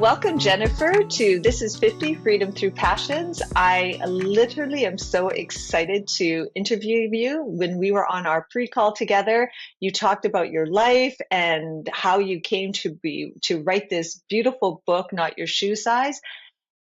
Welcome, Jennifer, to This is 50 Freedom Through Passions. I literally am so excited to interview you. When we were on our pre-call together, you talked about your life and how you came to write this beautiful book, Not Your Shoe Size.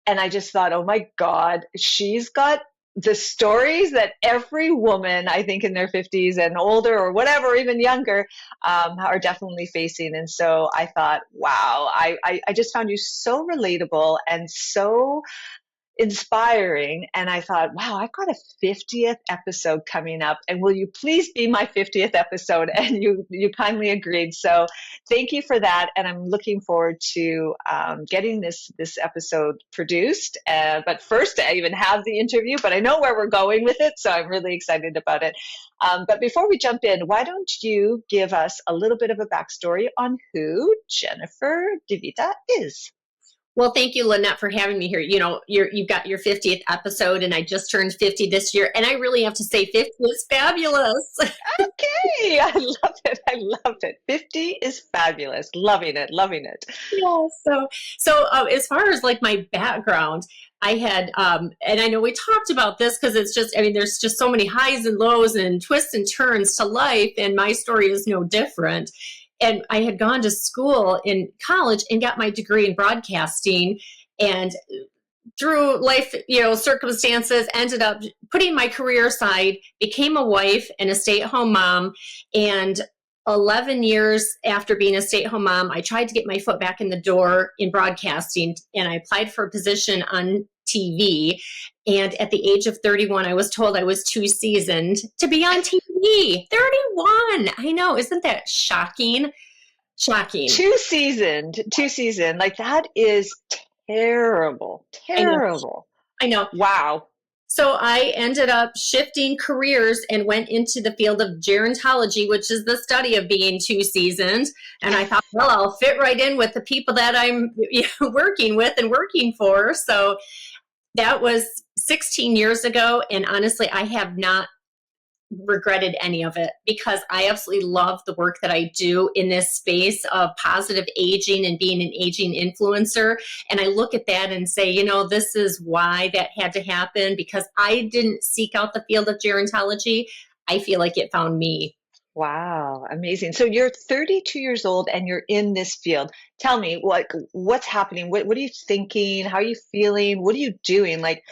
And I just thought, oh my God, she's got the stories that every woman, I think in their 50s and older or whatever, even younger, are definitely facing. And so I thought, wow, I just found you so relatable and so inspiring. And I thought, wow, I've got a 50th episode coming up. And will you please be my 50th episode? And you kindly agreed. So thank you for that. And I'm looking forward to getting this episode produced. But first, I even have the interview, but I know where we're going with it. So I'm really excited about it. But before we jump in, why don't you give us a little bit of a backstory on who Jennifer DiVita is? Well, thank you, Lynette, for having me here. You know, you've got your 50th episode, and I just turned 50 this year, and I really have to say 50 is fabulous. Okay, I love it. I love it. 50 is fabulous. Loving it. Loving it. Yeah. So as far as like my background, I had, and I know we talked about this because it's just, I mean, there's just so many highs and lows and twists and turns to life, and my story is no different. And I had gone to school in college and got my degree in broadcasting, and through life, circumstances, ended up putting my career aside, became a wife and a stay-at-home mom. And 11 years after being a stay-at-home mom, I tried to get my foot back in the door in broadcasting, and I applied for a position on TV. And at the age of 31, I was told I was too seasoned to be on TV. 31. I know. Isn't that shocking? Shocking. Too seasoned. Like, that is terrible. Terrible. I know. Wow. So I ended up shifting careers and went into the field of gerontology, which is the study of being too seasoned. And I thought, well, I'll fit right in with the people that I'm working with and working for. So that was 16 years ago. And honestly, I have not regretted any of it, because I absolutely love the work that I do in this space of positive aging and being an aging influencer. And I look at that and say, this is why that had to happen, because I didn't seek out the field of gerontology. I feel like it found me. Wow. Amazing. So you're 32 years old and you're in this field. Tell me what's happening? What are you thinking? How are you feeling? What are you doing? Like,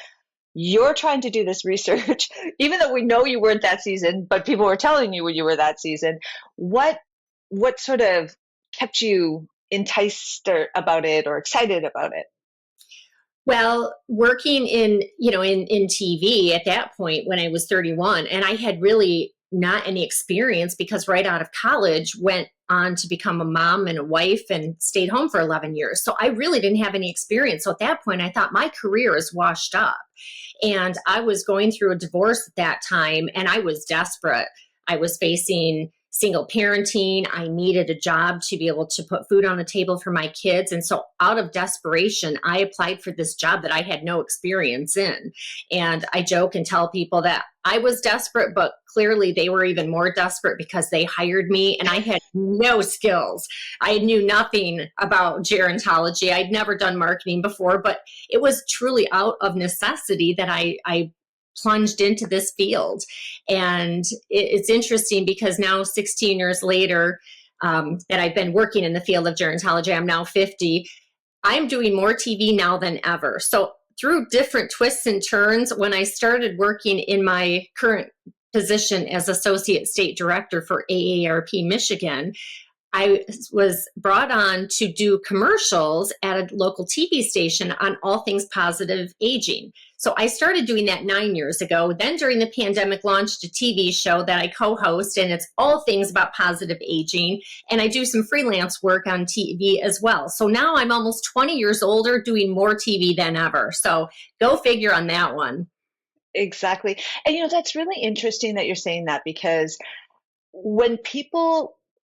you're trying to do this research, even though we know you weren't that seasoned, but people were telling you when you were that seasoned. What sort of kept you enticed about it or excited about it? Well, working in TV at that point when I was 31, and I had really not any experience, because right out of college went on to become a mom and a wife and stayed home for 11 years. So I really didn't have any experience. So at that point, I thought my career is washed up. And I was going through a divorce at that time, and I was desperate. I was facing single parenting. I needed a job to be able to put food on the table for my kids. And so out of desperation, I applied for this job that I had no experience in. And I joke and tell people that I was desperate, but clearly they were even more desperate, because they hired me and I had no skills. I knew nothing about gerontology. I'd never done marketing before, but it was truly out of necessity that I plunged into this field. And it's interesting, because now 16 years later, that I've been working in the field of gerontology, I'm now 50, I'm doing more TV now than ever. So through different twists and turns, when I started working in my current position as Associate State Director for AARP Michigan, I was brought on to do commercials at a local TV station on all things positive aging. So I started doing that 9 years ago. Then during the pandemic, launched a TV show that I co-host, and it's all things about positive aging. And I do some freelance work on TV as well. So now I'm almost 20 years older, doing more TV than ever. So go figure on that one. Exactly. And that's really interesting that you're saying that, because when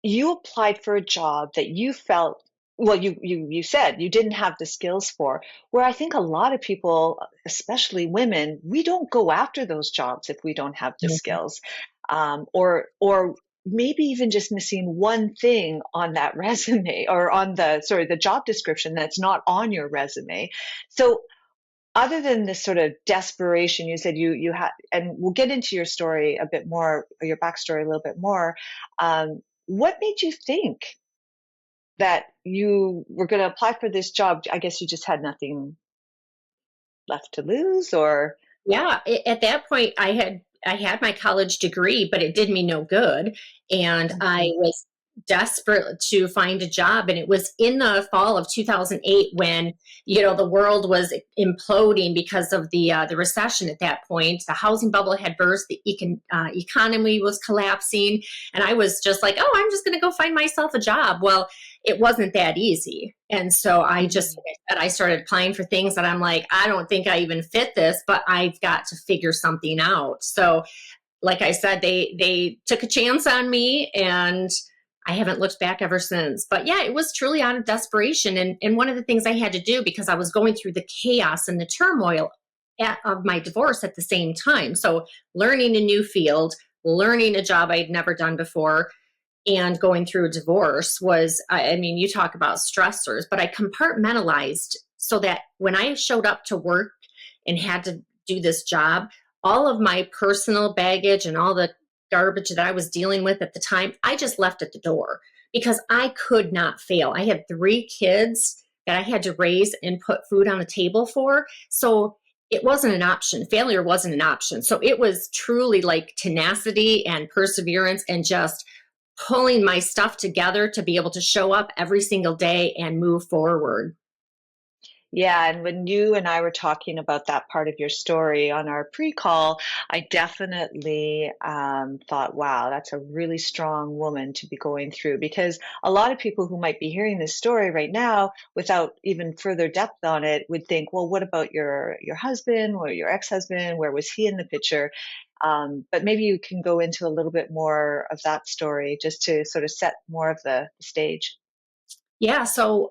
you applied for a job that you felt, well, you said you didn't have the skills for, where I think a lot of people, especially women, we don't go after those jobs if we don't have the skills, or maybe even just missing one thing on that resume or on the job description that's not on your resume. So other than this sort of desperation, you said you had, and we'll get into your story a bit more, or your backstory a little bit more. What made you think that you were going to apply for this job? I guess you just had nothing left to lose, or Yeah, at that point, I had my college degree, but it did me no good, and I Mhm. was desperate to find a job. And it was in the fall of 2008 when the world was imploding because of the recession. At that point, the housing bubble had burst, the economy was collapsing, and I was just like, "Oh, I'm just going to go find myself a job." Well, it wasn't that easy. And so I just, Mhm. like I said, I started applying for things that I'm like, I don't think I even fit this, but I've got to figure something out. So, like I said, they took a chance on me, and I haven't looked back ever since. But yeah, it was truly out of desperation. And one of the things I had to do, because I was going through the chaos and the turmoil of my divorce at the same time. So learning a new field, learning a job I'd never done before, and going through a divorce was, I mean, you talk about stressors, but I compartmentalized so that when I showed up to work and had to do this job, all of my personal baggage and all the garbage that I was dealing with at the time, I just left at the door because I could not fail. I had 3 kids that I had to raise and put food on the table for. So it wasn't an option. Failure wasn't an option. So it was truly like tenacity and perseverance and just pulling my stuff together to be able to show up every single day and move forward. Yeah, and when you and I were talking about that part of your story on our pre-call, I definitely thought, wow, that's a really strong woman to be going through. Because a lot of people who might be hearing this story right now, without even further depth on it, would think, well, what about your husband or your ex-husband? Where was he in the picture? But maybe you can go into a little bit more of that story just to sort of set more of the stage. Yeah. So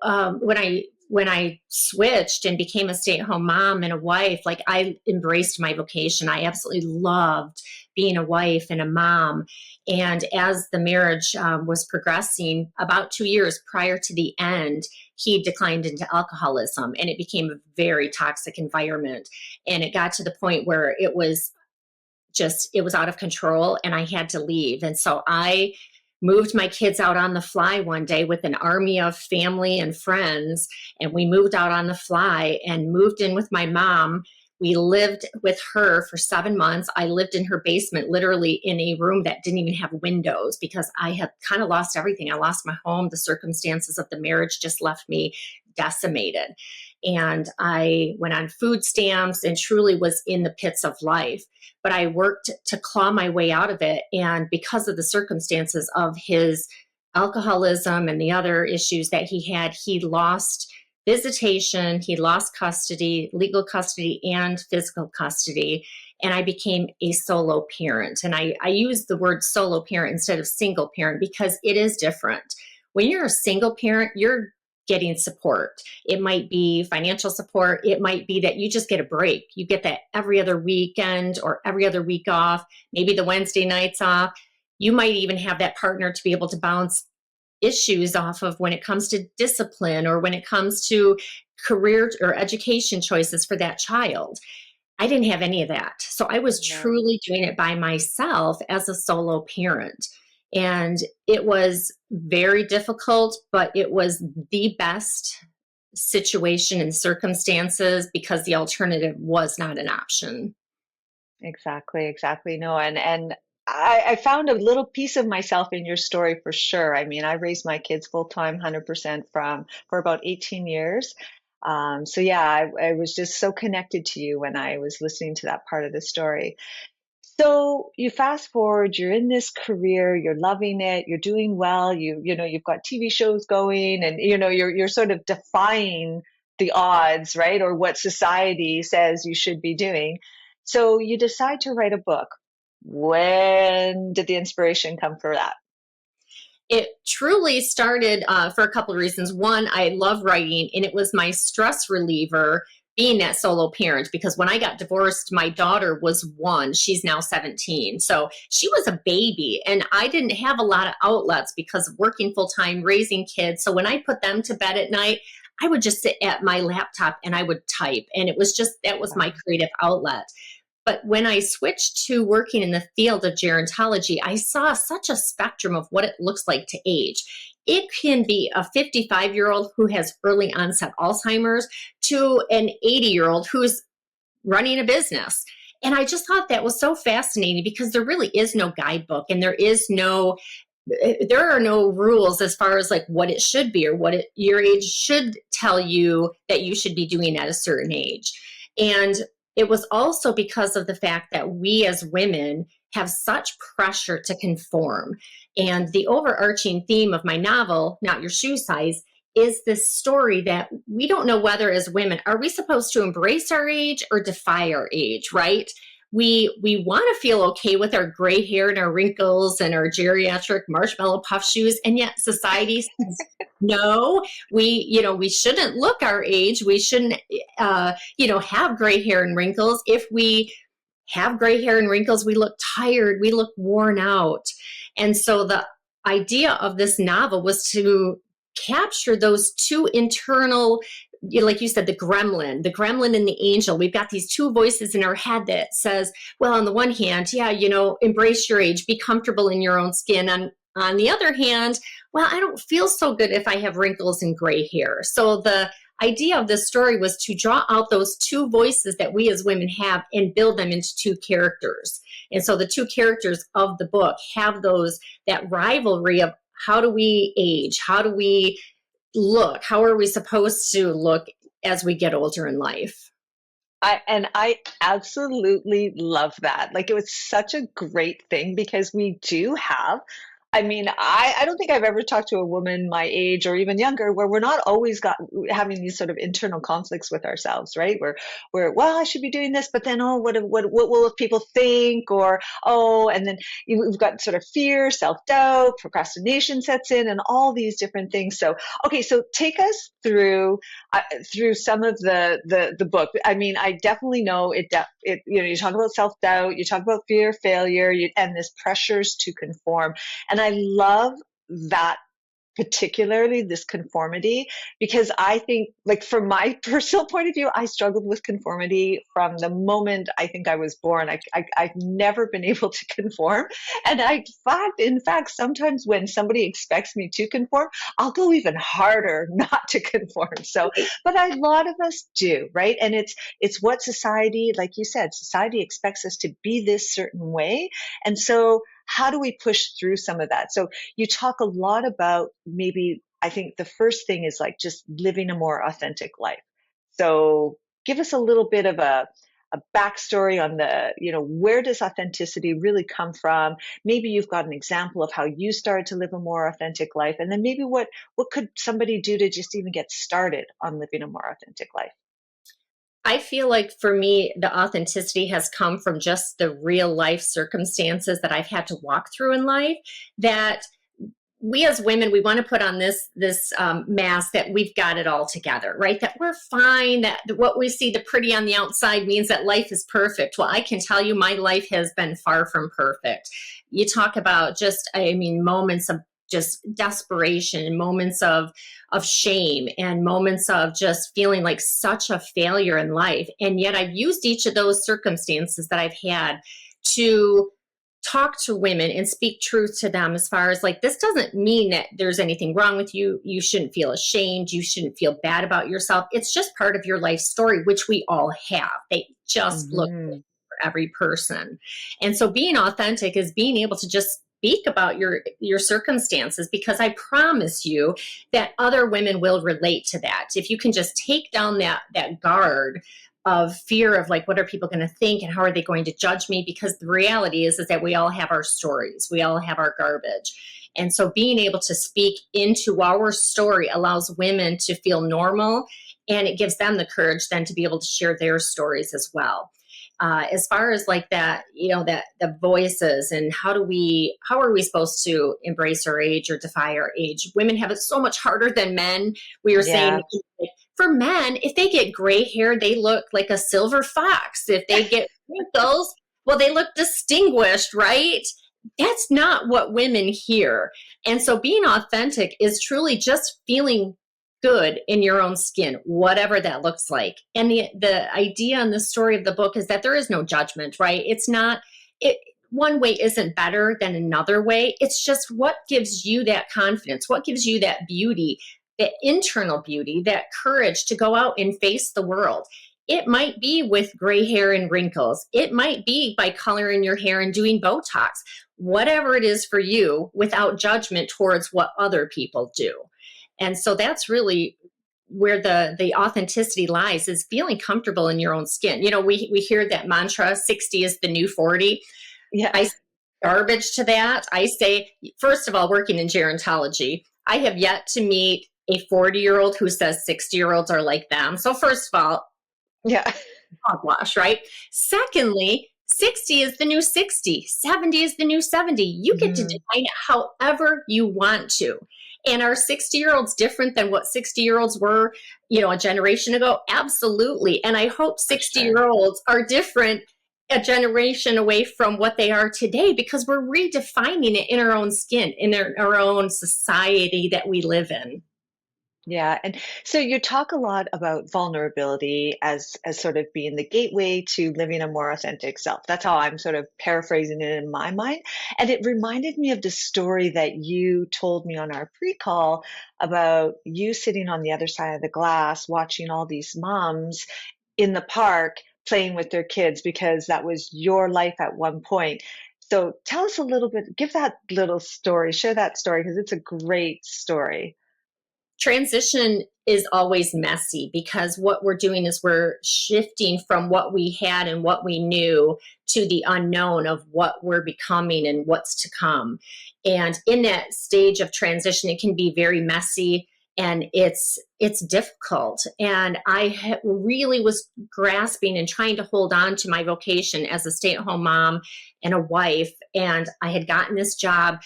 when I switched and became a stay-at-home mom and a wife, like I embraced my vocation. I absolutely loved being a wife and a mom. And as the marriage was progressing, about 2 years prior to the end, he declined into alcoholism, and it became a very toxic environment. And it got to the point where it was out of control, and I had to leave. And so I moved my kids out on the fly one day with an army of family and friends, and we moved out on the fly and moved in with my mom. We lived with her for 7 months. I lived in her basement, literally in a room that didn't even have windows, because I had kind of lost everything. I lost my home. The circumstances of the marriage just left me decimated. And I went on food stamps and truly was in the pits of life, but I worked to claw my way out of it. And because of the circumstances of his alcoholism and the other issues that he lost visitation, he lost custody, legal custody, and physical custody. And I became a solo parent. And I use the word solo parent instead of single parent because it is different. When you're a single parent, you're getting support. It might be financial support. It might be that you just get a break. You get that every other weekend or every other week off, maybe the Wednesday nights off. You might even have that partner to be able to bounce issues off of when it comes to discipline or when it comes to career or education choices for that child. I didn't have any of that. So I was No. truly doing it by myself as a solo parent. And it was very difficult, but it was the best situation and circumstances because the alternative was not an option. Exactly, exactly. No, and I found a little piece of myself in your story for sure. I mean, I raised my kids full time, 100% for about 18 years. So yeah, I was just so connected to you when I was listening to that part of the story. So you fast forward, you're in this career, you're loving it, you're doing well, you've got TV shows going, and you're sort of defying the odds, right? Or what society says you should be doing. So you decide to write a book. When did the inspiration come for that? It truly started for a couple of reasons. One, I love writing, and it was my stress reliever being that solo parent, because when I got divorced, my daughter was 1, she's now 17. So she was a baby, and I didn't have a lot of outlets because of working full time, raising kids. So when I put them to bed at night, I would just sit at my laptop and I would type. And it was just, that was my creative outlet. But when I switched to working in the field of gerontology, I saw such a spectrum of what it looks like to age. It can be a 55-year-old who has early onset Alzheimer's to an 80-year-old who's running a business. And I just thought that was so fascinating because there really is no guidebook, and there are no rules as far as like what it should be or your age should tell you that you should be doing at a certain age. And it was also because of the fact that we as women have such pressure to conform. And the overarching theme of my novel, Not Your Shoe Size, is this story that we don't know whether as women, are we supposed to embrace our age or defy our age, right? We want to feel okay with our gray hair and our wrinkles and our geriatric marshmallow puff shoes, and yet society says no. We shouldn't look our age. We shouldn't have gray hair and wrinkles. If we have gray hair and wrinkles, we look tired, we look worn out. And so the idea of this novel was to capture those two internal, like you said, the gremlin and the angel. We've got these two voices in our head that says, well, on the one hand, embrace your age, be comfortable in your own skin. On the other hand, well, I don't feel so good if I have wrinkles and gray hair. So the idea of this story was to draw out those two voices that we as women have and build them into two characters. And so the two characters of the book have that rivalry of, how do we age? How do we look? How are we supposed to look as we get older in life? I absolutely love that. Like, it was such a great thing because we do have, I don't think I've ever talked to a woman my age or even younger where we're not always having these sort of internal conflicts with ourselves, right? Well, I should be doing this, but then, oh, what will people think? Or, oh, and then we've got sort of fear, self-doubt, procrastination sets in, and all these different things. So, okay, so take us through some of the book. I definitely know it. You talk about self-doubt, you talk about fear, failure, and this pressures to conform. And I love that, particularly this conformity, because I think, like, from my personal point of view, I struggled with conformity from the moment I think I was born. I've never been able to conform. And in fact, sometimes when somebody expects me to conform, I'll go even harder not to conform. So, but a lot of us do, right? And it's what society, like you said, society expects us to be this certain way. And so how do we push through some of that? So you talk a lot about, maybe, I think the first thing is like just living a more authentic life. So give us a little bit of a backstory on where does authenticity really come from? Maybe you've got an example of how you started to live a more authentic life. And then maybe what could somebody do to just even get started on living a more authentic life? I feel like for me, the authenticity has come from just the real life circumstances that I've had to walk through in life, that we as women, we want to put on this mask that we've got it all together, right? That we're fine, that what we see the pretty on the outside means that life is perfect. Well, I can tell you my life has been far from perfect. You talk about moments of just desperation and moments of shame and moments of just feeling like such a failure in life. And yet I've used each of those circumstances that I've had to talk to women and speak truth to them, as far as like, this doesn't mean that there's anything wrong with you. You shouldn't feel ashamed. You shouldn't feel bad about yourself. It's just part of your life story, which we all have. They just look different for every person. And so being authentic is being able to just speak about your circumstances, because I promise you that other women will relate to that. If you can just take down that guard of fear of like, what are people going to think and how are they going to judge me? Because the reality is that we all have our stories. We all have our garbage. And so being able to speak into our story allows women to feel normal, and it gives them the courage then to be able to share their stories as well. As far as like that, that the voices and how are we supposed to embrace our age or defy our age? Women have it so much harder than men. We were saying, like, For men, if they get gray hair, they look like a silver fox. If they get wrinkles, well, they look distinguished, right? That's not what women hear. And so being authentic is truly just feeling good in your own skin, whatever that looks like. And the idea and the story of the book is that there is no judgment, right? It's not it one way isn't better than another way. It's just what gives you that confidence, what gives you that beauty, that internal beauty, that courage to go out and face the world. It might be with gray hair and wrinkles. It might be by coloring your hair and doing Botox. Whatever it is for you, without judgment towards what other people do. And so that's really where the authenticity lies, is feeling comfortable in your own skin. You know, we hear that mantra, 60 is the new 40. Yeah. I say garbage to that. I say, first of all, working in gerontology, I have yet to meet a 40-year-old who says 60-year-olds are like them. So first of all, Yeah. hogwash, right? Secondly, 60 is the new 60, 70 is the new 70. You get to Mhm. define it however you want to. And are 60-year-olds different than what 60-year-olds were, you know, a generation ago? Absolutely. And I hope For sure. 60-year-olds are different a generation away from what they are today, because we're redefining it in our own skin, in our own society that we live in. Yeah, and so you talk a lot about vulnerability as sort of being the gateway to living a more authentic self. That's how I'm sort of paraphrasing it in my mind. And it reminded me of the story that you told me on our pre-call about you sitting on the other side of the glass watching all these moms in the park playing with their kids because that was your life at one point. So tell us a little bit, give that little story, share that story because it's a great story. Transition is always messy, because what we're doing is we're shifting from what we had and what we knew to the unknown of what we're becoming and what's to come. And in that stage of transition, it can be very messy, and it's difficult. And really was grasping and trying to hold on to my vocation as a stay-at-home mom and a wife. And I had gotten this job,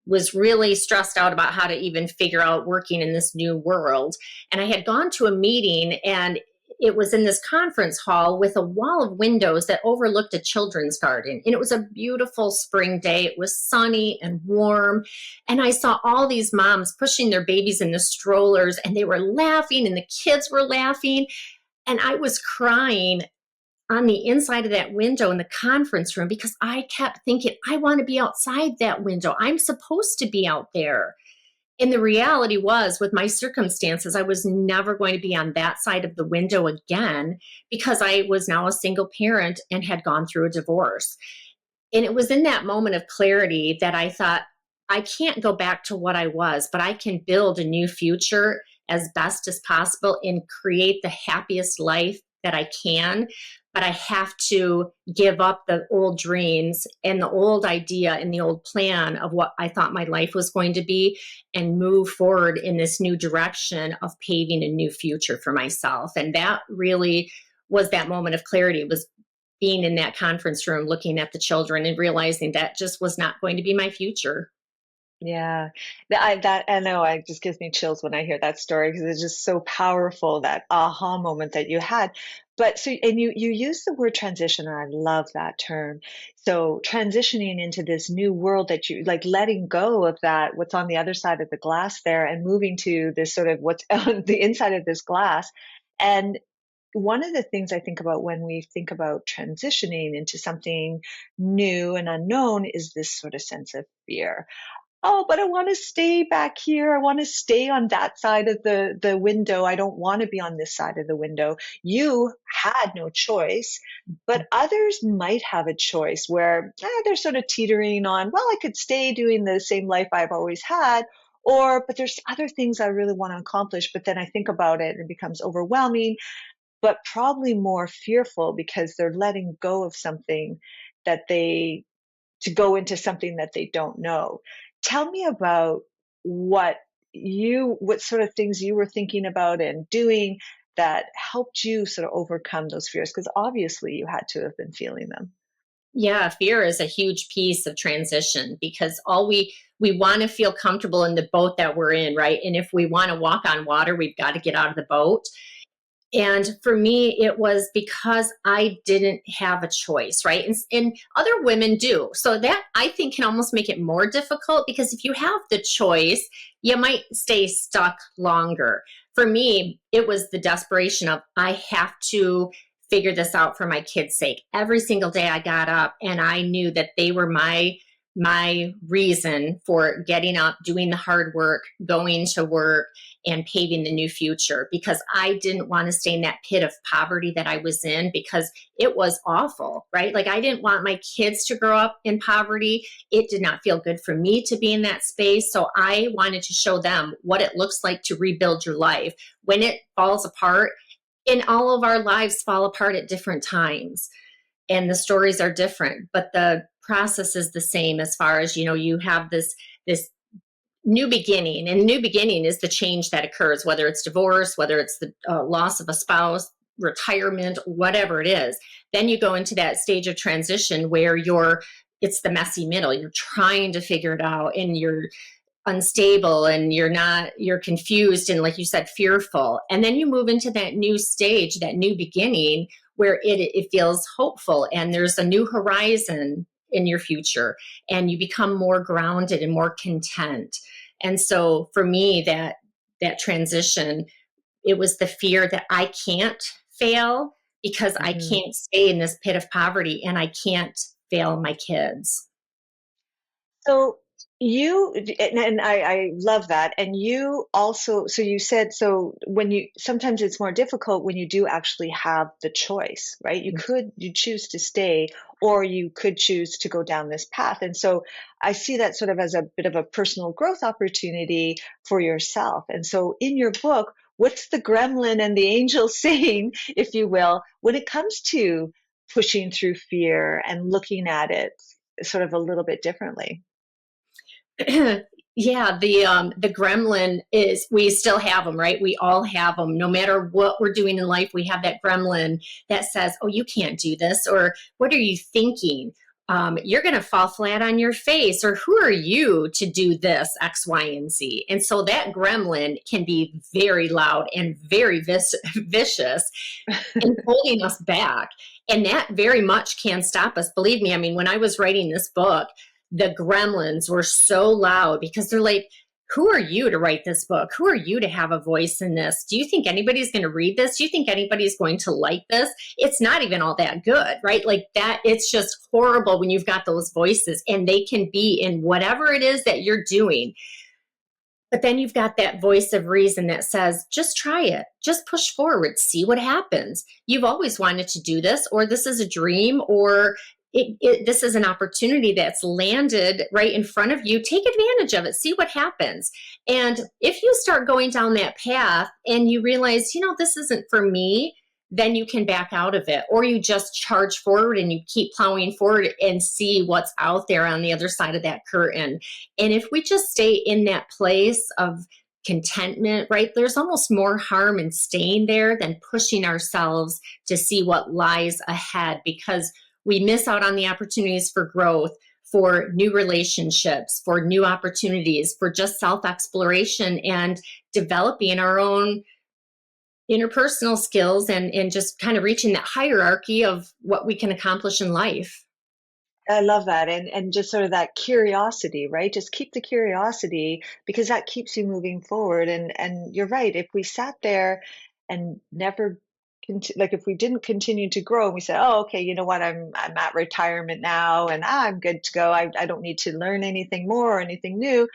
was really stressed out about how to even figure out working in this new world. And I had gone to a meeting, and it was in this conference hall with a wall of windows that overlooked a children's garden. And it was a beautiful spring day. It was sunny and warm. And I saw all these moms pushing their babies in the strollers, and they were laughing, and the kids were laughing. And I was crying on the inside of that window in the conference room, because I kept thinking, I want to be outside that window. I'm supposed to be out there. And the reality was, with my circumstances, I was never going to be on that side of the window again, because I was now a single parent and had gone through a divorce. And it was in that moment of clarity that I thought, I can't go back to what I was, but I can build a new future as best as possible and create the happiest life that I can. But I have to give up the old dreams and the old idea and the old plan of what I thought my life was going to be, and move forward in this new direction of paving a new future for myself. And that really was that moment of clarity. It was being in that conference room, looking at the children and realizing that just was not going to be my future. Yeah, that I know it just gives me chills when I hear that story because it's just so powerful, that aha moment that you had. But so, and you use the word transition, and I love that term. So transitioning into this new world that you like, letting go of that, what's on the other side of the glass there, and moving to this sort of what's on the inside of this glass. And one of the things I think about when we think about transitioning into something new and unknown is this sort of sense of fear. Oh, but I want to stay back here. I want to stay on that side of the window. I don't want to be on this side of the window. You had no choice, but others might have a choice where they're sort of teetering on, well, I could stay doing the same life I've always had, or, but there's other things I really want to accomplish. But then I think about it and it becomes overwhelming, but probably more fearful because they're letting go of something that they to go into something that they don't know. Tell me about what what sort of things you were thinking about and doing that helped you sort of overcome those fears, because obviously you had to have been feeling them. Yeah, fear is a huge piece of transition because all we want to feel comfortable in the boat that we're in, right? And if we want to walk on water, we've got to get out of the boat. And for me, it was because I didn't have a choice, right? And other women do. So that I think can almost make it more difficult because if you have the choice, you might stay stuck longer. For me, it was the desperation of I have to figure this out for my kids' sake. Every single day I got up and I knew that they were my reason for getting up, doing the hard work, going to work, and paving the new future because I didn't want to stay in that pit of poverty that I was in because it was awful, right? Like I didn't want my kids to grow up in poverty. It did not feel good for me to be in that space. So I wanted to show them what it looks like to rebuild your life when it falls apart. And all of our lives fall apart at different times and the stories are different, but the process is the same as far as, you have this new beginning, and new beginning is the change that occurs, whether it's divorce, whether it's the loss of a spouse, retirement, whatever it is. Then you go into that stage of transition where it's the messy middle. You're trying to figure it out and you're unstable and you're confused and, like you said, fearful. And then you move into that new stage, that new beginning where it feels hopeful and there's a new horizon in your future and you become more grounded and more content. And so for me, that transition, it was the fear that I can't fail because I can't stay in this pit of poverty and I can't fail my kids. So you, and I love that. And you also, so you said, so when you, sometimes it's more difficult when you do actually have the choice, right? You choose to stay, or you could choose to go down this path. And so I see that sort of as a bit of a personal growth opportunity for yourself. And so in your book, what's the gremlin and the angel saying, if you will, when it comes to pushing through fear and looking at it sort of a little bit differently? Yeah, the gremlin is, we still have them, right? We all have them. No matter what we're doing in life, we have that gremlin that says, "Oh, you can't do this," or "What are you thinking? You're going to fall flat on your face," or "Who are you to do this X, Y, and Z?" And so that gremlin can be very loud and very vicious and holding us back. And that very much can stop us. Believe me, I mean, when I was writing this book, the gremlins were so loud because they're like, "Who are you to write this book? Who are you to have a voice in this? Do you think anybody's going to read this? Do you think anybody's going to like this? It's not even all that good," right? Like that, it's just horrible when you've got those voices and they can be in whatever it is that you're doing. But then you've got that voice of reason that says, just try it, just push forward, see what happens. You've always wanted to do this, or this is a dream, or this is an opportunity that's landed right in front of you. Take advantage of it, see what happens. And if you start going down that path and you realize, this isn't for me, then you can back out of it, or you just charge forward and you keep plowing forward and see what's out there on the other side of that curtain. And if we just stay in that place of contentment, right, there's almost more harm in staying there than pushing ourselves to see what lies ahead, because we miss out on the opportunities for growth, for new relationships, for new opportunities, for just self-exploration and developing our own interpersonal skills and just kind of reaching that hierarchy of what we can accomplish in life. I love that. And just sort of that curiosity, right? Just keep the curiosity because that keeps you moving forward. And you're right. If we sat there and never like if we didn't continue to grow and we said, "Oh, okay, you know what? I'm at retirement now and I'm good to go. I don't need to learn anything more or anything new."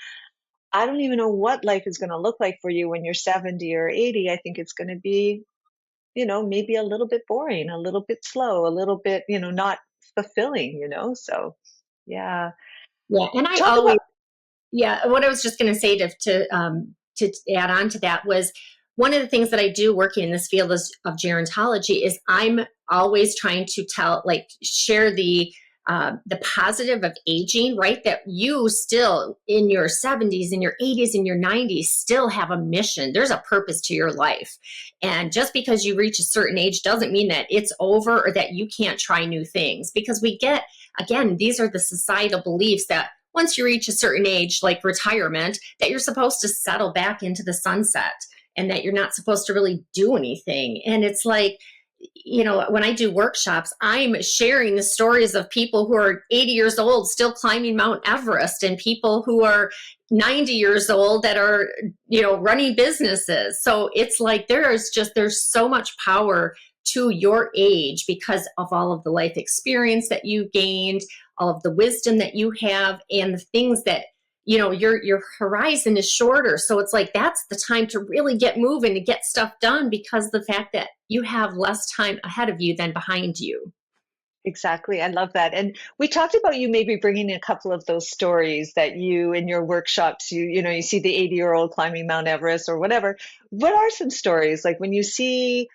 I don't even know what life is going to look like for you when you're 70 or 80. I think it's going to be, maybe a little bit boring, a little bit slow, a little bit, not fulfilling. So yeah. Yeah, and I Talk always, about, yeah, what I was just going to say to add on to that was one of the things that I do working in this field of gerontology is I'm always trying to share the positive of aging, right? That you still in your 70s, in your 80s, in your 90s still have a mission. There's a purpose to your life. And just because you reach a certain age doesn't mean that it's over or that you can't try new things, because we get again, these are the societal beliefs that once you reach a certain age, like retirement, that you're supposed to settle back into the sunset and that you're not supposed to really do anything. And it's like, when I do workshops, I'm sharing the stories of people who are 80 years old still climbing Mount Everest, and people who are 90 years old that are, running businesses. So it's like there's so much power to your age because of all of the life experience that you gained, all of the wisdom that you have, and the things that your horizon is shorter. So it's like that's the time to really get moving and get stuff done, because the fact that you have less time ahead of you than behind you. Exactly. I love that. And we talked about you maybe bringing a couple of those stories that you in your workshops, you see the 80-year-old climbing Mount Everest or whatever. What are some stories like when you see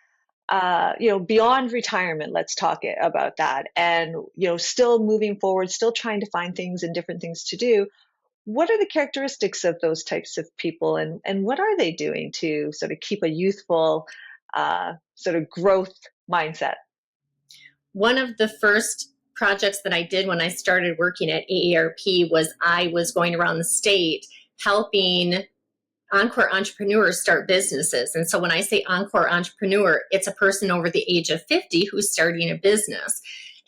beyond retirement, let's talk about that, and still moving forward, still trying to find things and different things to do. What are the characteristics of those types of people, and what are they doing to sort of keep a youthful sort of growth mindset? One of the first projects that I did when I started working at AARP was I was going around the state helping Encore entrepreneurs start businesses. And so when I say Encore entrepreneur, it's a person over the age of 50 who's starting a business.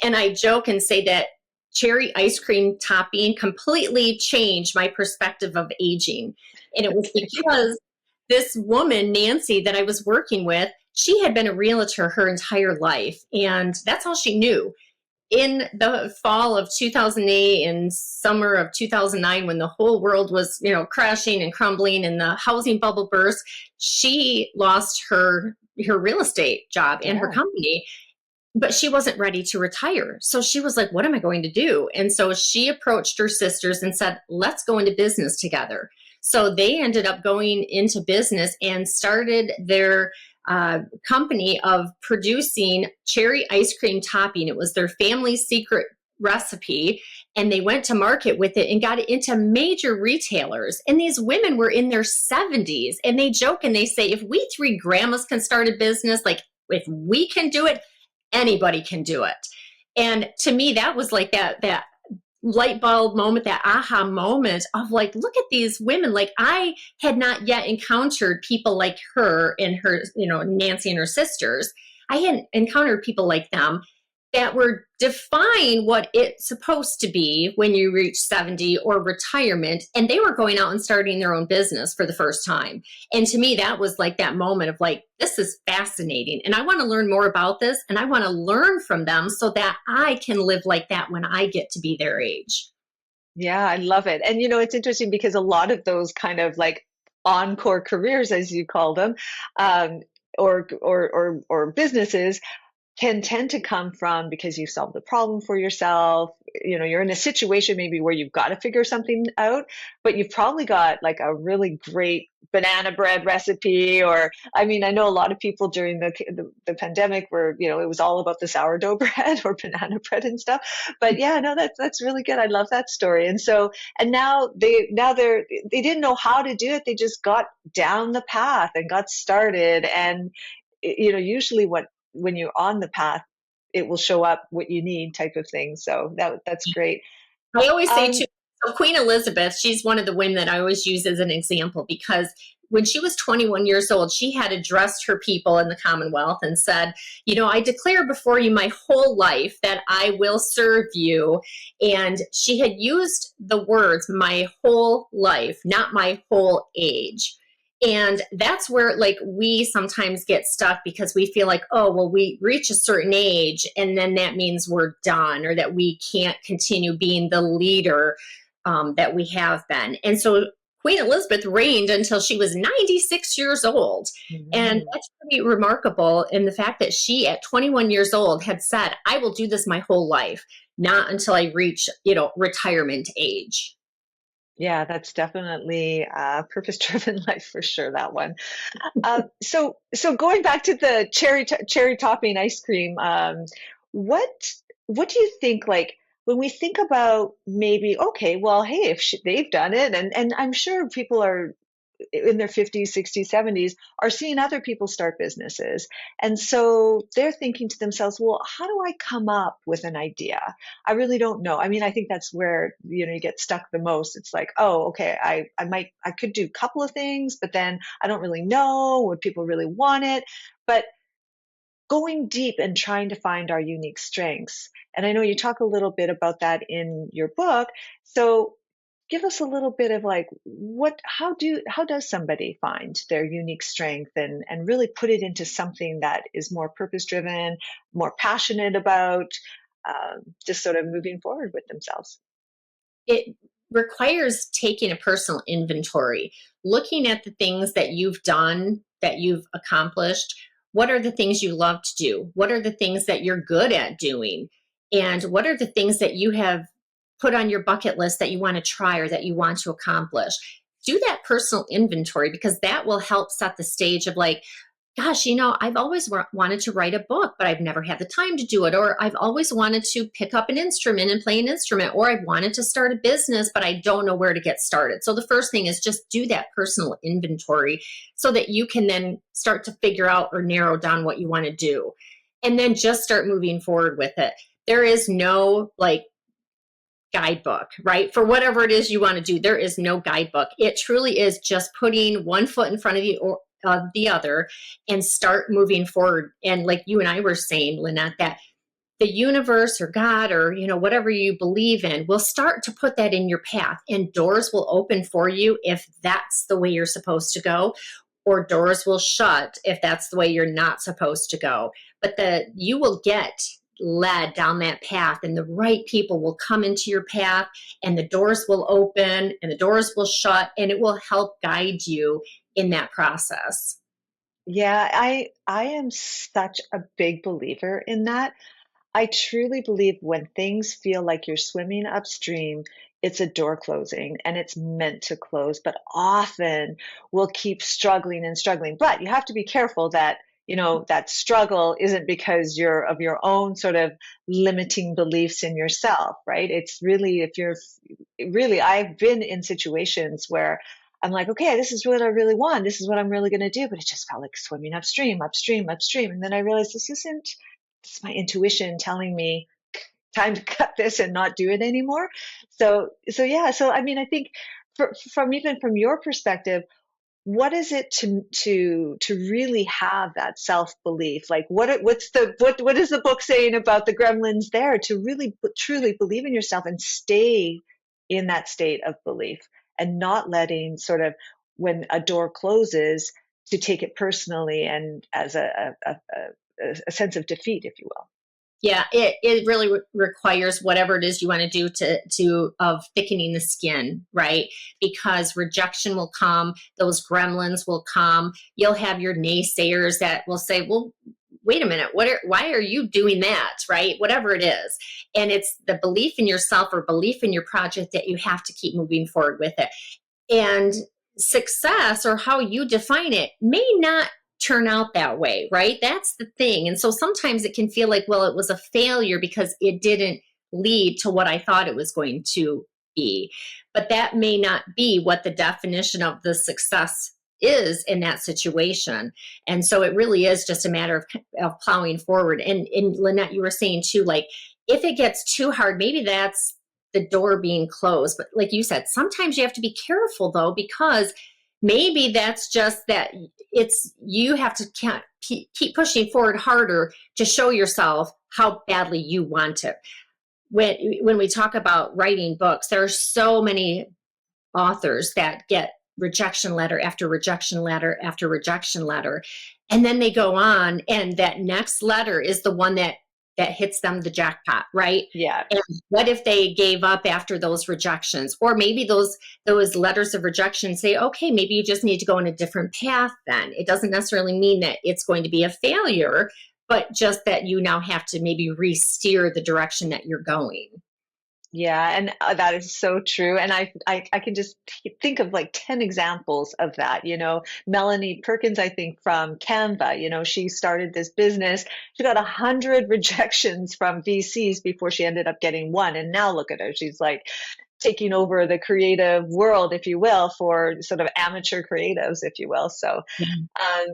And I joke and say that cherry ice cream topping completely changed my perspective of aging. And it was because this woman, Nancy, that I was working with, she had been a realtor her entire life, and that's all she knew. In the fall of 2008 and summer of 2009, when the whole world was, crashing and crumbling and the housing bubble burst, she lost her real estate job and her Yeah. company, but she wasn't ready to retire. So she was like, what am I going to do? And so she approached her sisters and said, let's go into business together. So they ended up going into business and started their company of producing cherry ice cream topping. It was their family secret recipe, and they went to market with it and got it into major retailers. And these women were in their 70s, and they joke and they say, if we three grandmas can start a business, like if we can do it, anybody can do it. And to me, that was like that light bulb moment, that aha moment of like, look at these women. Like I had not yet encountered people like her and her, Nancy and her sisters. I hadn't encountered people like them that were define what it's supposed to be when you reach 70 or retirement. And they were going out and starting their own business for the first time. And to me, that was like that moment of like, this is fascinating. And I want to learn more about this. And I want to learn from them so that I can live like that when I get to be their age. Yeah, I love it. And it's interesting because a lot of those kind of like encore careers, as you call them, um, or businesses can tend to come from because you solved the problem for yourself. You're in a situation maybe where you've got to figure something out, but you've probably got like a really great banana bread recipe. Or, I mean, I know a lot of people during the pandemic were, it was all about the sourdough bread or banana bread and stuff. But yeah, no, that's really good. I love that story. And so, and they didn't know how to do it. They just got down the path and got started. And usually when you're on the path, it will show up what you need type of thing. So that's great. I always say Um, too, so Queen Elizabeth, she's one of the women that I always use as an example, because when she was 21 years old, she had addressed her people in the Commonwealth and said, I declare before you my whole life that I will serve you. And she had used the words my whole life, not my whole age. And that's where like we sometimes get stuck, because we feel like, oh, well, we reach a certain age and then that means we're done, or that we can't continue being the leader that we have been. And so Queen Elizabeth reigned until she was 96 years old. And mhm. that's pretty remarkable in the fact that she, at 21 years old, had said, I will do this my whole life, not until I reach, retirement age. Yeah, that's definitely a purpose-driven life for sure, that one. So going back to the cherry topping ice cream, what what do you think, like when we think about maybe, okay, well, hey, if they've done it, and I'm sure people are in their 50s, 60s, 70s are seeing other people start businesses. And so they're thinking to themselves, well, how do I come up with an idea? I really don't know. I mean, I think that's where, you get stuck the most. It's like, oh, okay, I could do a couple of things, but then I don't really know, would people really want it? But going deep and trying to find our unique strengths. And I know you talk a little bit about that in your book. So give us a little bit of like how does somebody find their unique strength and really put it into something that is more purpose driven, more passionate about, just sort of moving forward with themselves. It requires taking a personal inventory, looking at the things that you've done, that you've accomplished. What are the things you love to do? What are the things that you're good at doing? And what are the things that you have put on your bucket list that you want to try or that you want to accomplish? Do that personal inventory, because that will help set the stage of like, gosh, I've always wanted to write a book, but I've never had the time to do it. Or I've always wanted to pick up an instrument and play an instrument. Or I've wanted to start a business, but I don't know where to get started. So the first thing is just do that personal inventory so that you can then start to figure out or narrow down what you want to do. And then just start moving forward with it. There is no like guidebook, right? For whatever it is you want to do, there is no guidebook. It truly is just putting one foot in front of the other and start moving forward. And like you and I were saying, Lynette, that the universe or God or, whatever you believe in will start to put that in your path, and doors will open for you if that's the way you're supposed to go, or doors will shut if that's the way you're not supposed to go. But you will get led down that path, and the right people will come into your path, and the doors will open and the doors will shut, and it will help guide you in that process. Yeah, I am such a big believer in that. I truly believe when things feel like you're swimming upstream, it's a door closing and it's meant to close, but often we'll keep struggling and struggling. But you have to be careful that, that struggle isn't because you're of your own sort of limiting beliefs in yourself, right? It's really, if you're really, I've been in situations where I'm like, okay, this is what I really want. This is what I'm really going to do. But it just felt like swimming upstream, upstream, upstream. And then I realized this is my intuition telling me time to cut this and not do it anymore. So yeah. So I mean, I think from your perspective, what is it to really have that self belief? Like what is the book saying about the gremlins there? To really truly believe in yourself and stay in that state of belief and not letting sort of when a door closes to take it personally and as a sense of defeat, if you will. Yeah, it really requires whatever it is you want to do to of thickening the skin, right? Because rejection will come, those gremlins will come. You'll have your naysayers that will say, "Well, wait a minute, why are you doing that?" Right? Whatever it is, and it's the belief in yourself or belief in your project that you have to keep moving forward with it. And success, or how you define it, may not turn out that way, right? That's the thing. And so sometimes it can feel like, well, it was a failure because it didn't lead to what I thought it was going to be. But that may not be what the definition of the success is in that situation. And so it really is just a matter of plowing forward. And Lynette, you were saying too, like, if it gets too hard, maybe that's the door being closed. But like you said, sometimes you have to be careful though, because maybe that's just that you have to keep pushing forward harder to show yourself how badly you want it. When we talk about writing books, there are so many authors that get rejection letter after rejection letter after rejection letter, and then they go on, and that next letter is the one that hits them the jackpot, right? Yeah. And what if they gave up after those rejections? Or maybe those letters of rejection say, okay, maybe you just need to go in a different path then. It doesn't necessarily mean that it's going to be a failure, but just that you now have to maybe re-steer the direction that you're going. Yeah, and that is so true. And I can just think of like 10 examples of that. Melanie Perkins, I think from Canva, she started this business. She got 100 rejections from VCs before she ended up getting one. And now look at her. She's like taking over the creative world, if you will, for sort of amateur creatives, if you will. So, um,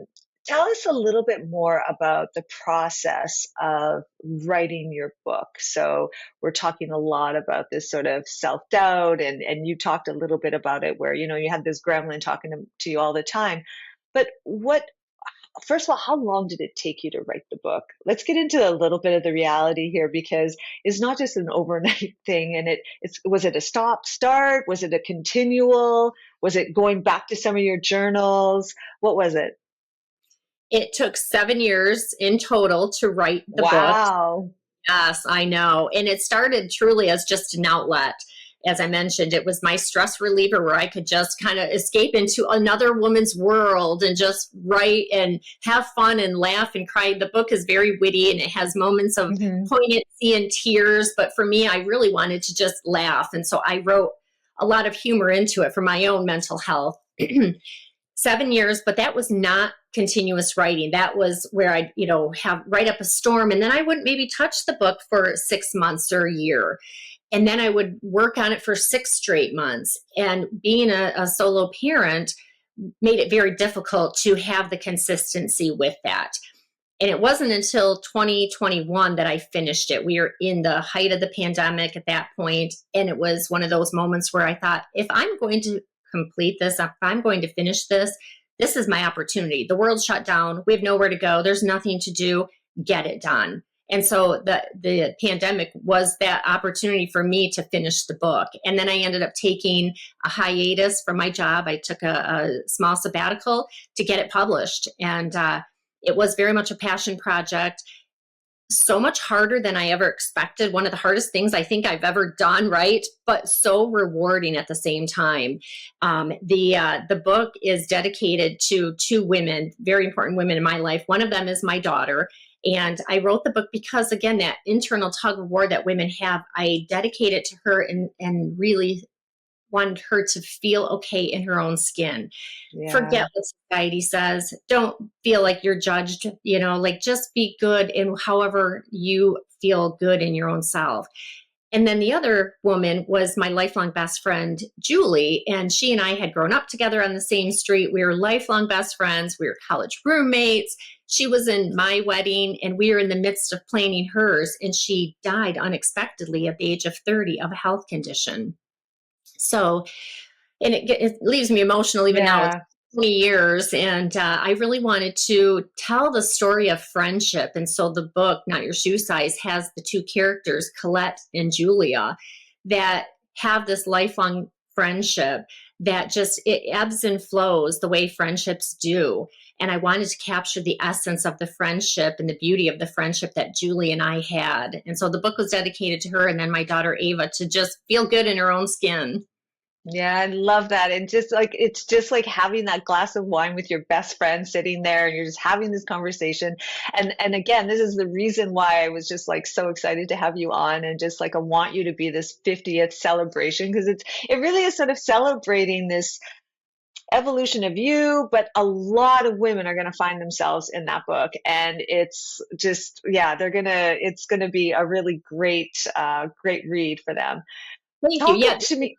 tell us a little bit more about the process of writing your book. So, we're talking a lot about this sort of self doubt, and you talked a little bit about it, where you had this gremlin talking to you all the time. But first of all, how long did it take you to write the book? Let's get into a little bit of the reality here, because it's not just an overnight thing. And was it a stop start? Was it a continual? Was it going back to some of your journals? What was it? It took 7 years in total to write the book. Wow. Yes, I know. And it started truly as just an outlet. As I mentioned, it was my stress reliever where I could just kind of escape into another woman's world and just write and have fun and laugh and cry. The book is very witty and it has moments of Hmm. poignancy and tears. But for me, I really wanted to just laugh. And so I wrote a lot of humor into it for my own mental health. 7 years, but that was not continuous writing. That was where I'd, have write up a storm, and then I wouldn't maybe touch the book for 6 months or a year. And then I would work on it for 6 straight months. And being a solo parent made it very difficult to have the consistency with that. And it wasn't until 2021 that I finished it. We were in the height of the pandemic at that point, and it was one of those moments where I thought, if I'm going to complete this, if I'm going to finish this, this is my opportunity. The world's shut down. We have nowhere to go. There's nothing to do. Get it done. And so the pandemic was that opportunity for me to finish the book. And then I ended up taking a hiatus from my job. I took a small sabbatical to get it published. And it was very much a passion project. So much harder than I ever expected. One of the hardest things I think I've ever done, right? But so rewarding at the same time. The book is dedicated to two women, very important women in my life. One of them is my daughter. And I wrote the book because, again, that internal tug of war that women have, I dedicate it to her and really wanted her to feel okay in her own skin. Yeah. Forget what society says. Don't feel like you're judged, like just be good in however you feel good in your own self. And then the other woman was my lifelong best friend, Julie. And she and I had grown up together on the same street. We were lifelong best friends. We were college roommates. She was in my wedding and we were in the midst of planning hers. And she died unexpectedly at the age of 30 of a health condition. So, and it leaves me emotional even now. It's Yeah. 20 years. And I really wanted to tell the story of friendship. And so the book, Not Your Shoe Size, has the two characters, Colette and Julia, that have this lifelong friendship that just, it ebbs and flows the way friendships do. And I wanted to capture the essence of the friendship and the beauty of the friendship that Julie and I had. And so the book was dedicated to her and then my daughter Ava to just feel good in her own skin. Yeah, I love that. And it's just like having that glass of wine with your best friend sitting there and you're just having this conversation. And again, this is the reason why I was just like so excited to have you on, and just like I want you to be this 50th celebration, because it really is sort of celebrating this evolution of you, but a lot of women are going to find themselves in that book. And it's just, yeah, it's going to be a really great read for them. Thank you. Talk Yeah. to me.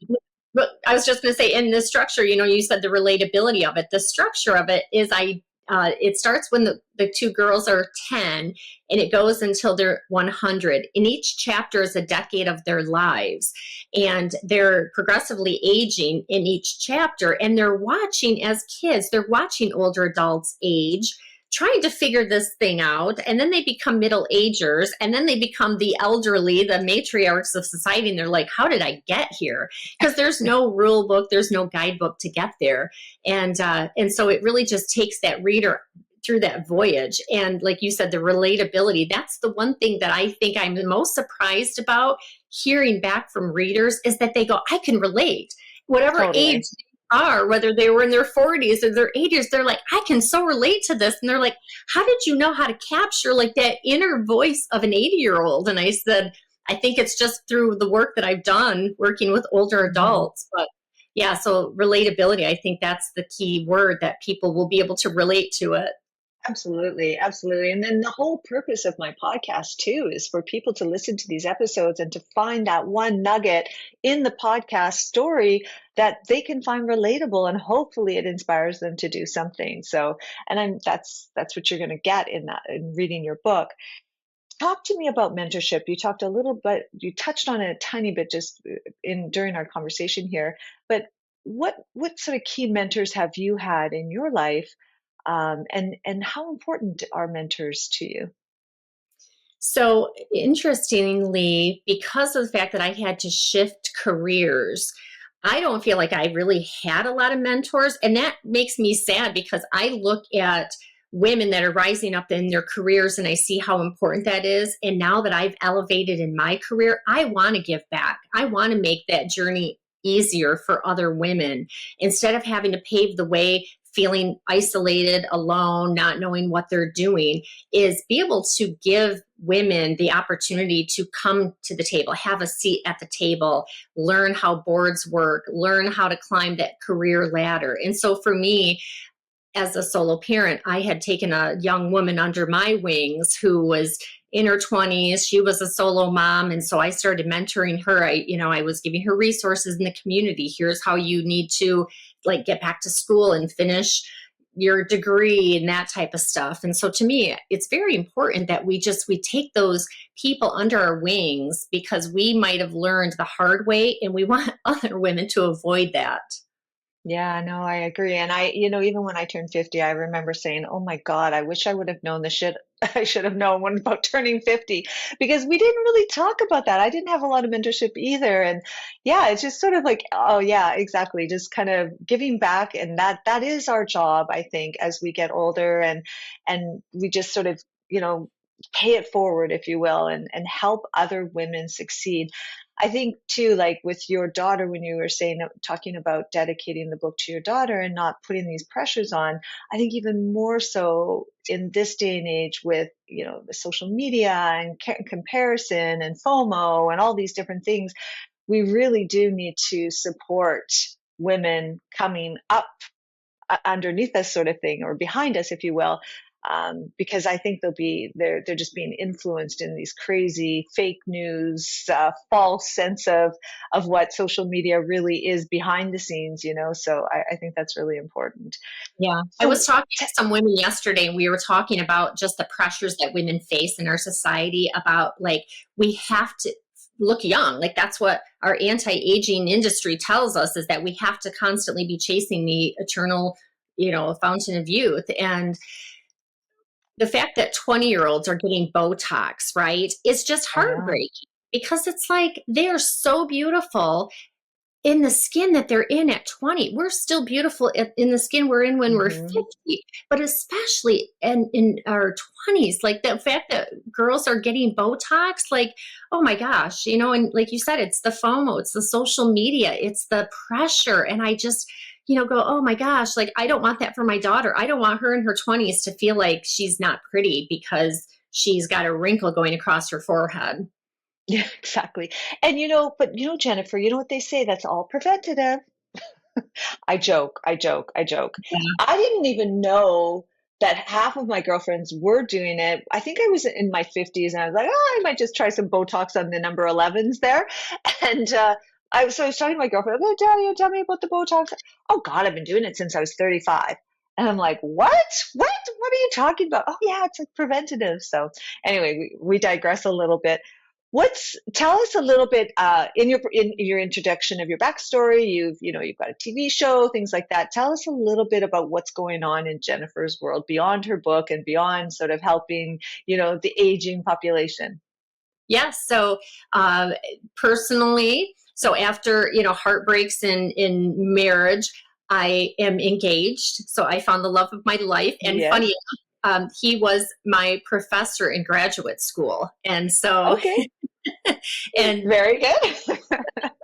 But I was just going to say, in the structure, you said the relatability of it. The structure of it is it starts when the two girls are 10 and it goes until they're 100. And each chapter is a decade of their lives. And they're progressively aging in each chapter. And they're watching, as kids, they're watching older adults age, trying to figure this thing out. And then they become middle agers, and then they become the elderly, the matriarchs of society. And they're like, how did I get here? Because there's no rule book, there's no guidebook to get there. And so it really just takes that reader through that voyage. And like you said, the relatability, that's the one thing that I think I'm the most surprised about hearing back from readers, is that they go, I can relate. Whatever Totally. age are, whether they were in their 40s or their 80s, they're like, I can so relate to this. And they're like, how did you know how to capture like that inner voice of an 80-year-old? And I said, I think it's just through the work that I've done working with older adults. But yeah, so relatability, I think that's the key word, that people will be able to relate to it. Absolutely, absolutely. And then the whole purpose of my podcast too is for people to listen to these episodes and to find that one nugget in the podcast story that they can find relatable, and hopefully it inspires them to do something. So, and that's what you're going to get in that in reading your book. Talk to me about mentorship. You talked a little bit, you touched on it a tiny bit just in during our conversation here, but what sort of key mentors have you had in your life, and how important are mentors to you? So interestingly, because of the fact that I had to shift careers, I don't feel like I really had a lot of mentors. And that makes me sad because I look at women that are rising up in their careers and I see how important that is. And now that I've elevated in my career, I want to give back. I want to make that journey easier for other women instead of having to pave the way, feeling isolated, alone, not knowing what they're doing, is be able to give women the opportunity to come to the table, have a seat at the table, learn how boards work, learn how to climb that career ladder. And so for me, as a solo parent, I had taken a young woman under my wings who was in her 20s. She was a solo mom. And so I started mentoring her. I was giving her resources in the community. Here's how you need to like get back to school and finish your degree and that type of stuff. And so to me, it's very important that we take those people under our wings because we might have learned the hard way and we want other women to avoid that. Yeah, no, I agree. And even when I turned 50, I remember saying, "Oh my God, I wish I would have known the shit I should have known when about turning 50," because we didn't really talk about that. I didn't have a lot of mentorship either. And yeah, it's just sort of like, oh yeah, exactly. Just kind of giving back. And that is our job, I think, as we get older, and we just sort of, pay it forward, if you will, and help other women succeed. I think too, like with your daughter, when you were talking about dedicating the book to your daughter and not putting these pressures on, I think even more so in this day and age with, the social media and comparison and FOMO and all these different things, we really do need to support women coming up underneath us sort of thing, or behind us, if you will, because I think they're just being influenced in these crazy fake news, false sense of what social media really is behind the scenes. So I think that's really important. Yeah. I So was talking to some women yesterday and we were talking about just the pressures that women face in our society about like, we have to look young. Like that's what our anti-aging industry tells us is that we have to constantly be chasing the eternal, fountain of youth. And the fact that 20-year-olds are getting Botox, right? It's just I know. heartbreaking because it's like they are so beautiful in the skin that they're in at 20. We're still beautiful in the skin we're in when we're Hmm. 50, but especially in our 20s, like the fact that girls are getting Botox, like, oh my gosh, and like you said, it's the FOMO, it's the social media, it's the pressure. And I just, go, oh my gosh, like I don't want that for my daughter. I don't want her in her 20s to feel like she's not pretty because she's got a wrinkle going across her forehead. Yeah, exactly. And but Jennifer, you know what they say? That's all preventative. I joke, I joke, I joke. I didn't even know that half of my girlfriends were doing it. I think I was in my 50s and I was like, oh, I might just try some Botox on the number 11s there. And I was talking to my girlfriend, oh, tell me about the Botox. Oh, God, I've been doing it since I was 35. And I'm like, what? What are you talking about? Oh, yeah, it's like preventative. So anyway, we digress a little bit. Tell us a little bit in your introduction of your backstory. You've got a TV show, things like that. Tell us a little bit about what's going on in Jennifer's world beyond her book and beyond sort of helping the aging population. Yes. So personally, so after heartbreaks in marriage, I am engaged. So I found the love of my life, and funny Yes. enough, he was my professor in graduate school, and so Okay. and Very good.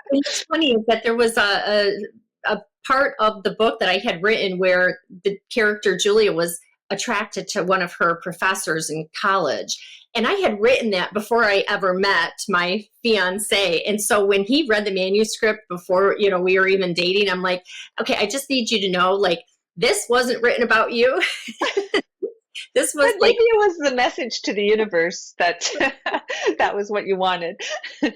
what's funny is that there was a part of the book that I had written where the character Julia was attracted to one of her professors in college. And I had written that before I ever met my fiance. And so when he read the manuscript before, we were even dating, I'm like, okay, I just need you to know, like, this wasn't written about you. This But was maybe like, it was the message to the universe that that was what you wanted. no,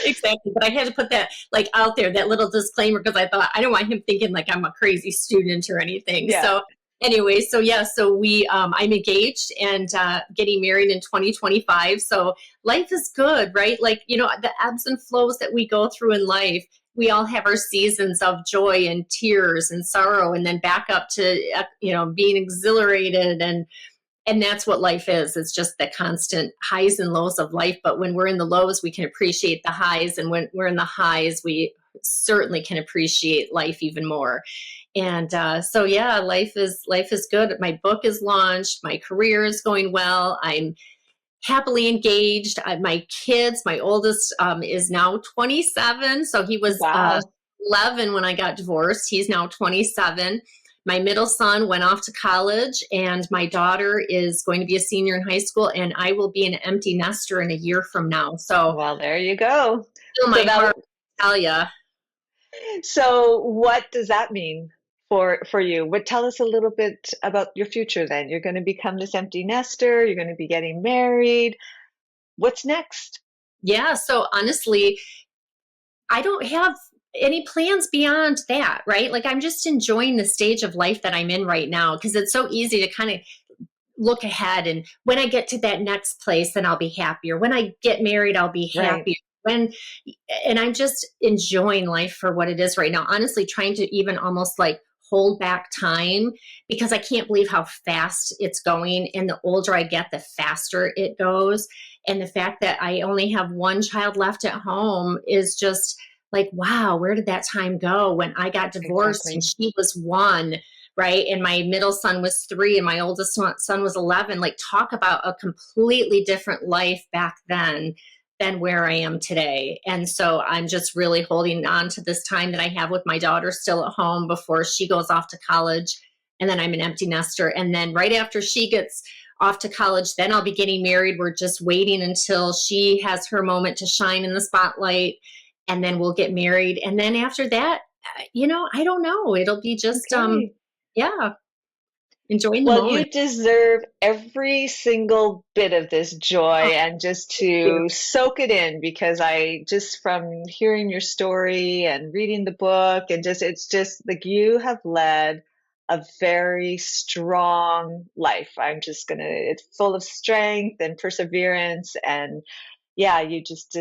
exactly. But I had to put that like out there, that little disclaimer, because I thought I don't want him thinking like I'm a crazy student or anything. Yeah. So anyway, so yeah, so I'm engaged and getting married in 2025. So life is good, right? Like, the ebbs and flows that we go through in life. We all have our seasons of joy and tears and sorrow, and then back up to being exhilarated, and that's what life is. It's just the constant highs and lows of life. But when we're in the lows, we can appreciate the highs. And when we're in the highs, we certainly can appreciate life even more. And so, yeah, life is good. My book is launched. My career is going well. I'm happily engaged. My oldest is now 27. So he was Wow. 11 when I got divorced. He's now 27. My middle son went off to college, and my daughter is going to be a senior in high school, and I will be an empty nester in a year from now. So, Well, there you go. still So my that heart, tell ya. so what does that mean for you? What tell us a little bit about your future then. You're going to become this empty nester, you're going to be getting married. What's next? Yeah. So honestly, I don't have any plans beyond that, right? Like I'm just enjoying the stage of life that I'm in right now, because it's so easy to kind of look ahead, and when I get to that next place, then I'll be happier. When I get married, I'll be Right. happier. When and I'm just enjoying life for what it is right now. Honestly, trying to even almost like hold back time, because I can't believe how fast it's going. And the older I get, the faster it goes. And the fact that I only have one child left at home is just like, wow, where did that time go? When I got divorced and Exactly. she was one, right? And my middle son was 3 and my oldest son was 11. Like, talk about a completely different life back then than where I am today. And so I'm just really holding on to this time that I have with my daughter still at home before she goes off to college. And then I'm an empty nester. And then right after she gets off to college, then I'll be getting married. We're just waiting until she has her moment to shine in the spotlight. And then we'll get married. And then after that, I don't know. It'll be just, Okay. yeah, enjoying the Well, moment. you deserve every single bit of this joy Oh, and just thank you. to soak it in because I just from hearing your story and reading the book and just it's just like you have led a very strong life. It's full of strength and perseverance and yeah, you just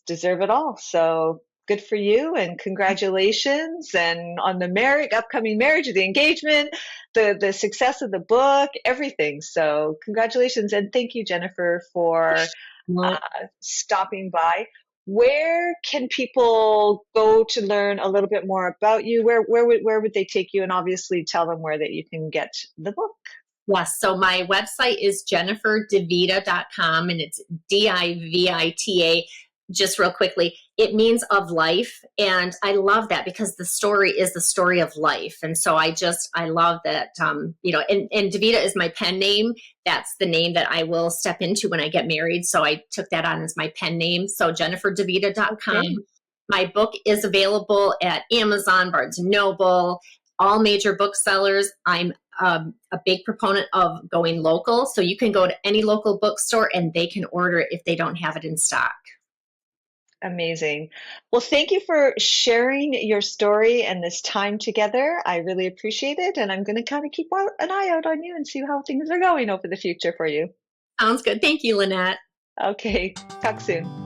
deserve it all. So good for you and congratulations and on the upcoming marriage, the engagement, the success of the book, everything. So congratulations and thank you, Jennifer, for Well, stopping by. Where can people go to learn a little bit more about you? Where would they take you? And obviously tell them where that you can get the book. yes. So my website is jenniferdivita.com, and it's DIVITA. Just real quickly, it means of life. And I love that because the story is the story of life. And so I love that, and DiVita is my pen name. That's the name that I will step into when I get married. So I took that on as my pen name. So jenniferdivita.com. Okay. My book is available at Amazon, Barnes and Noble, all major booksellers. I'm a big proponent of going local. So you can go to any local bookstore and they can order it if they don't have it in stock. Amazing. Well, thank you for sharing your story and this time together. I really appreciate it. And I'm going to kind of keep an eye out on you and see how things are going over the future for you. Sounds good. Thank you, Lynette. Okay. Talk soon.